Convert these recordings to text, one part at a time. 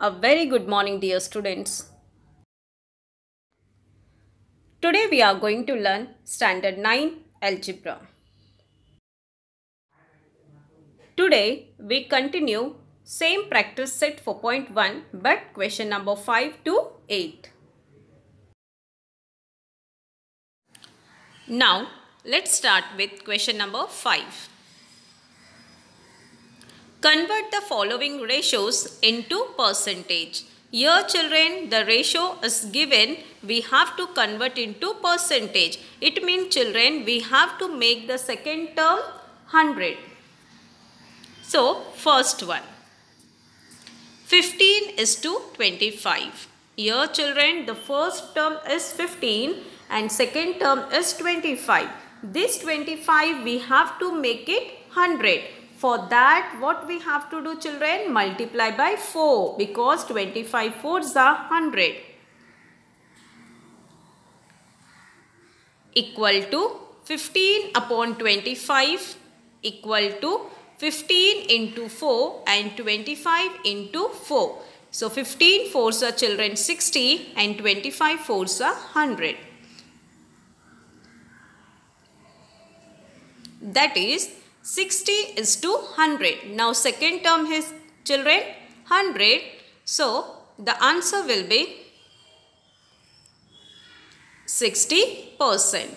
A very good morning, dear students. Today we are going to learn Standard 9 Algebra. Today we continue same practice set 4.1 but question number 5 to 8. Now let's start with question number 5. Convert the following ratios into percentage. Here children, the ratio is given, we have to convert into percentage. It means children, we have to make the second term 100. So first one, 15 is to 25. Here children, the first term is 15 and second term is 25. This 25 we have to make it 100. For that, what we have to do children? Multiply by 4 because 25 fours are 100. Equal to 15 upon 25 equal to 15 into 4 and 25 into 4. So 15 fours are children 60 and 25 fours are 100. That is 60 is to 100. Now second term is children 100. So the answer will be 60%.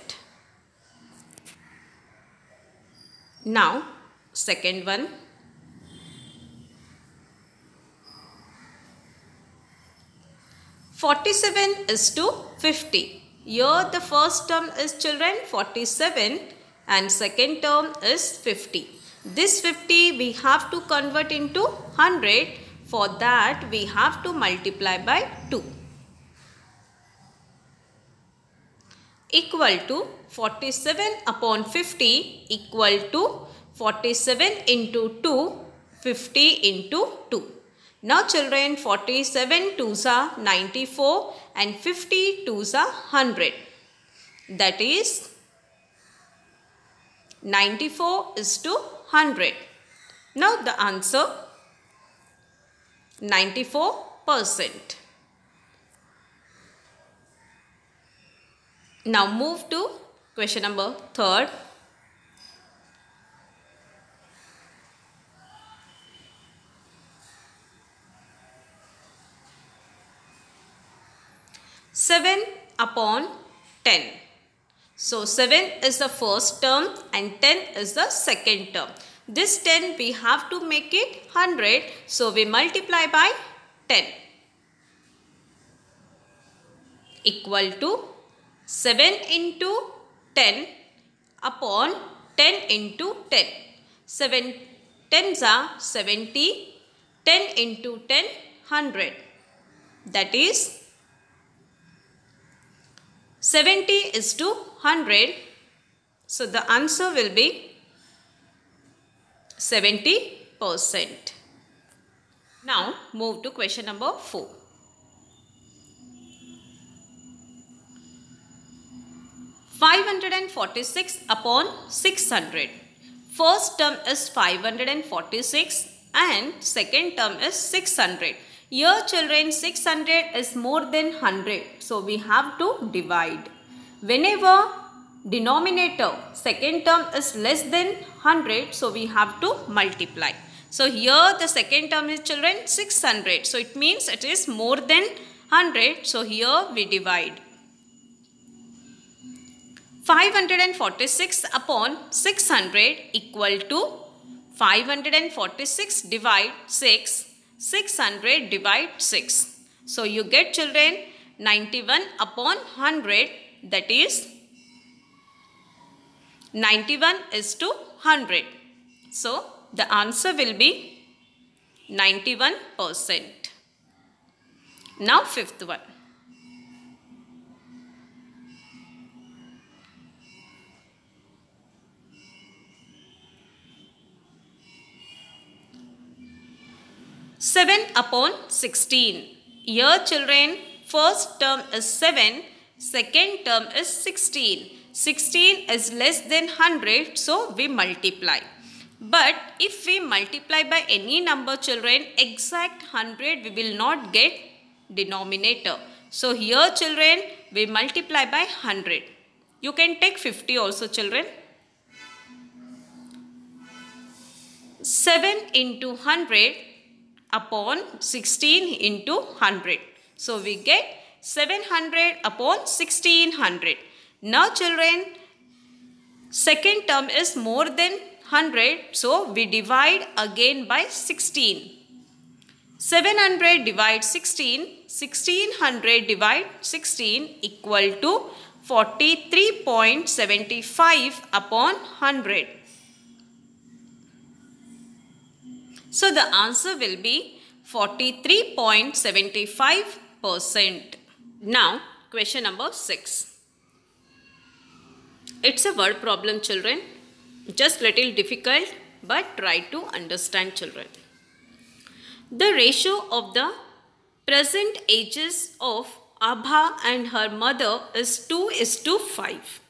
Now second one. 47 is to 50. Here the first term is children 47 and second term is 50. This 50 we have to convert into 100. For that we have to multiply by 2. Equal to 47 upon 50 equal to 47 into 2, 50 into 2. Now children, 47 twos are 94 and 50 twos are 100. That is 94 is to 100. Now the answer 94%. Now move to question number 3rd. Seven upon 10. So 7 is the first term and 10 is the second term. This 10 we have to make it 100. So we multiply by 10. Equal to 7 into 10 upon 10 into 10. 7 tens are 70. 10 into 10, 100. That is 70 is to 100. So the answer will be 70%. Now move to question number 4. 546 upon 600. First term is 546 and second term is 600. Here children, 600 is more than 100. So we have to divide. Whenever denominator second term is less than 100, so we have to multiply. So here the second term is children 600. So it means it is more than 100. So here we divide. 546 upon 600 equal to 546 divide 6. 600 divide 6. So you get children 91 upon 100, that is 91 is to 100. So the answer will be 91%. Now fifth one. 7 upon 16. Here children, first term is 7, second term is 16. 16 is less than 100, so we multiply. But if we multiply by any number children, exact 100 we will not get denominator. So here children, we multiply by 100. You can take 50 also children. 7 into 100 upon 16 into 100. So we get 700 upon 1600. Now children, second term is more than 100. So we divide again by 16. 700 divide 16. 1600 divide 16 equal to 43.75 upon 100. So the answer will be 43.75%. Now question number 6. It's a word problem children. Just little difficult, but try to understand children. The ratio of the present ages of Abha and her mother is 2:5.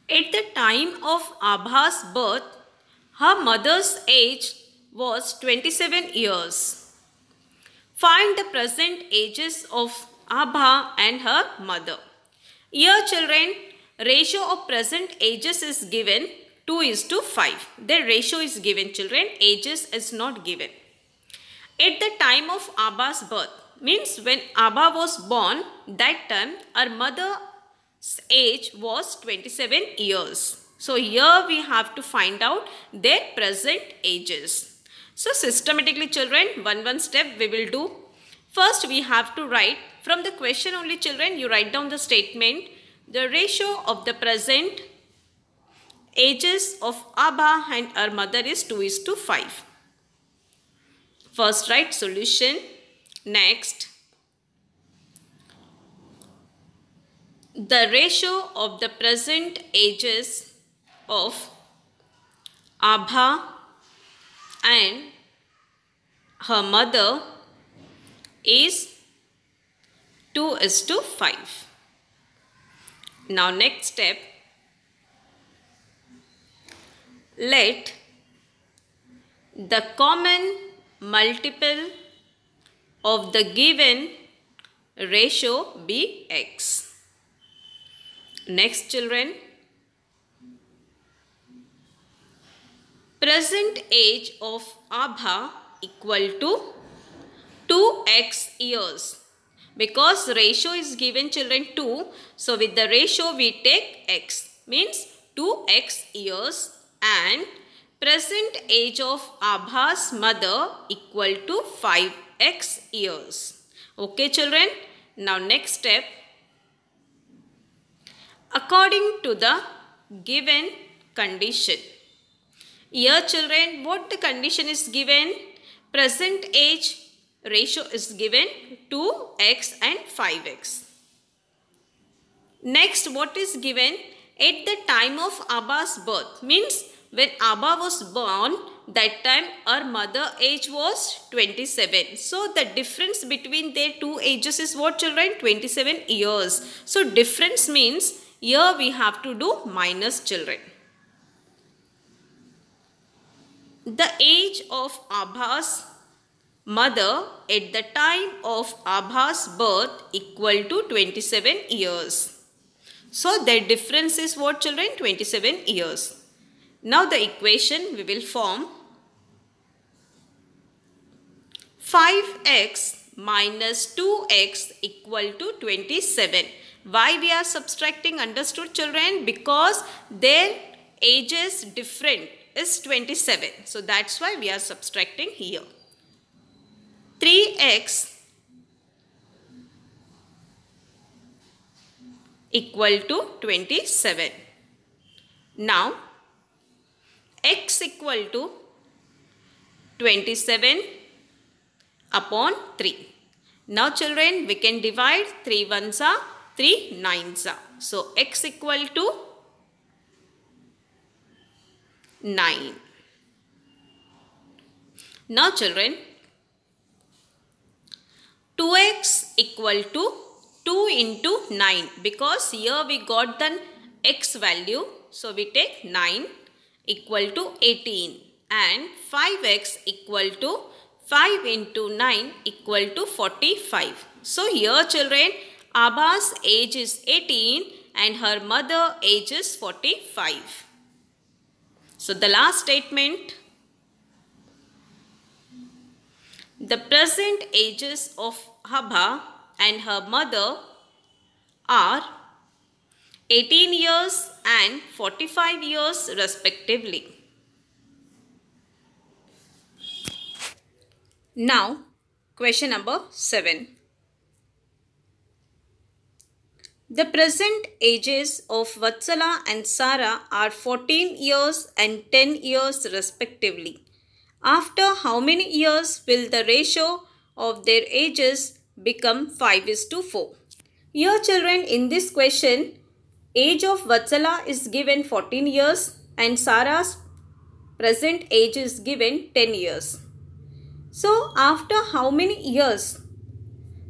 At the time of Abha's birth, her mother's age was 27 years. Find the present ages of Abha and her mother. Here children, ratio of present ages is given 2:5. The ratio is given children, ages is not given. At the time of Abha's birth, means when Abha was born, that time our mother's age was 27 years. So here we have to find out their present ages. So systematically children, one step we will do. First we have to write, from the question only children, you write down the statement, the ratio of the present ages of Abha and her mother is 2:5. First write solution. Next, the ratio of the present ages of Abha and her mother is 2:5. Now next step, let the common multiple of the given ratio be x. Next children, present age of Abha equal to 2x years. Because ratio is given children 2, so with the ratio we take x, means 2x years, and present age of Abha's mother equal to 5x years. Okay children, now next step, according to the given condition. Here children, what the condition is given? Present age ratio is given 2x and 5x. Next, what is given? At the time of Abha's birth, means when Abha was born, that time our mother age was 27. So the difference between their two ages is what children? 27 years. So difference means here we have to do minus children. The age of Abha's mother at the time of Abha's birth equal to 27 years. So the difference is what children? 27 years. Now the equation we will form, 5x minus 2x equal to 27. Why we are subtracting? Understood children? Because their ages different is 27. So that's why we are subtracting here. 3x equal to 27. Now x equal to 27 upon 3. Now children, we can divide 3 ones are 3 nines are. So x equal to 9. Now children, 2x equal to 2 into 9, because here we got the x value. So we take 9 equal to 18. and 5x equal to 5 into 9 equal to 45. So here children, Abha's age is 18 and her mother age is 45. So the last statement, the present ages of Abha and her mother are 18 years and 45 years respectively. Now, question number 7. The present ages of Vatsala and Sara are 14 years and 10 years respectively. After how many years will the ratio of their ages become 5:4? Here children, in this question, age of Vatsala is given 14 years and Sara's present age is given 10 years. So after how many years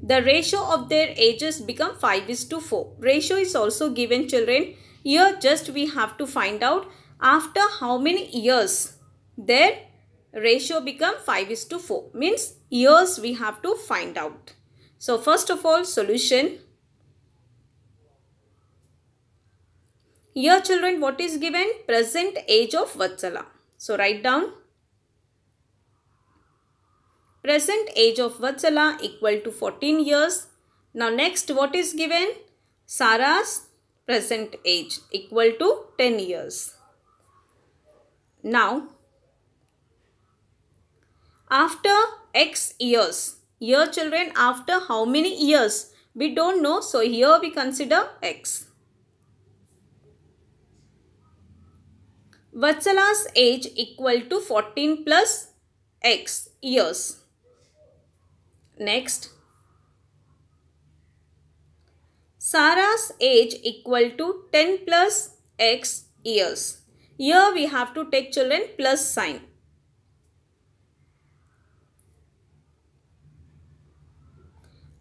the ratio of their ages become 5:4? Ratio is also given children. Here just we have to find out after how many years their ratio become 5:4. Means years we have to find out. So first of all, solution. Here children, what is given? Present age of Vatsala. So write down. Present age of Vatsala equal to 14 years. Now next, what is given? Sara's present age equal to 10 years. Now, after X years. Here children, after how many years? We don't know. So here we consider X. Vatsala's age equal to 14 plus X years. Next, Sara's age equal to 10 plus X years. Here we have to take children plus sign.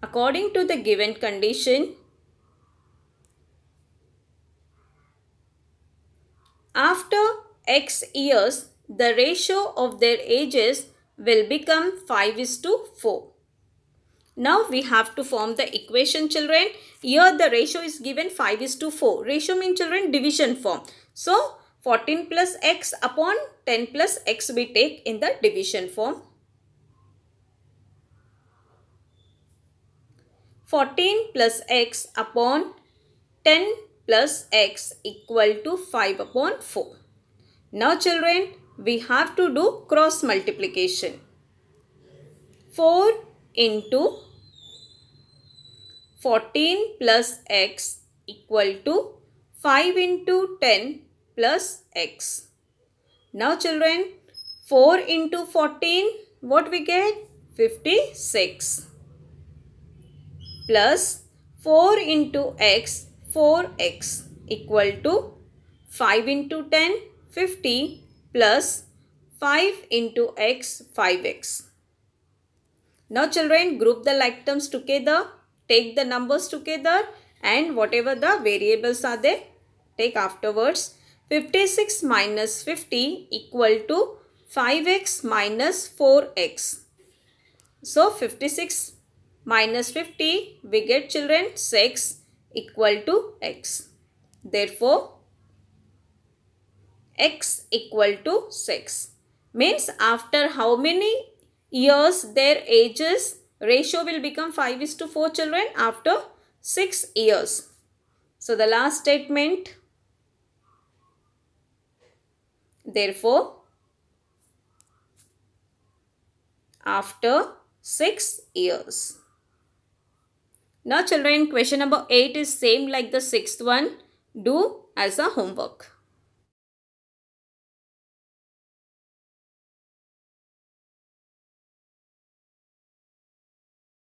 According to the given condition, after X years, the ratio of their ages will become 5:4. Now we have to form the equation children. Here the ratio is given 5:4. Ratio means children division form. So 14 plus X upon 10 plus X we take in the division form. 14 plus X upon 10 plus X equal to 5/4. Now children, we have to do cross multiplication. 4 into 14 plus X equal to 5 into 10 plus X. Now children, 4 into 14, what we get? 56. Plus 4 into X, 4X equal to 5 into 10, 50 plus 5 into X, 5X. Now children, group the like terms together, take the numbers together and whatever the variables are there, take afterwards. 56 minus 50 equal to 5x minus 4x. So 56 minus 50, we get children 6 equal to x. Therefore, x equal to 6. Means after how many years their ages ratio will become 5:4 children? After 6 years. So the last statement. Therefore, after 6 years. Now children, question number 8 is same like the 6th one. Do as a homework.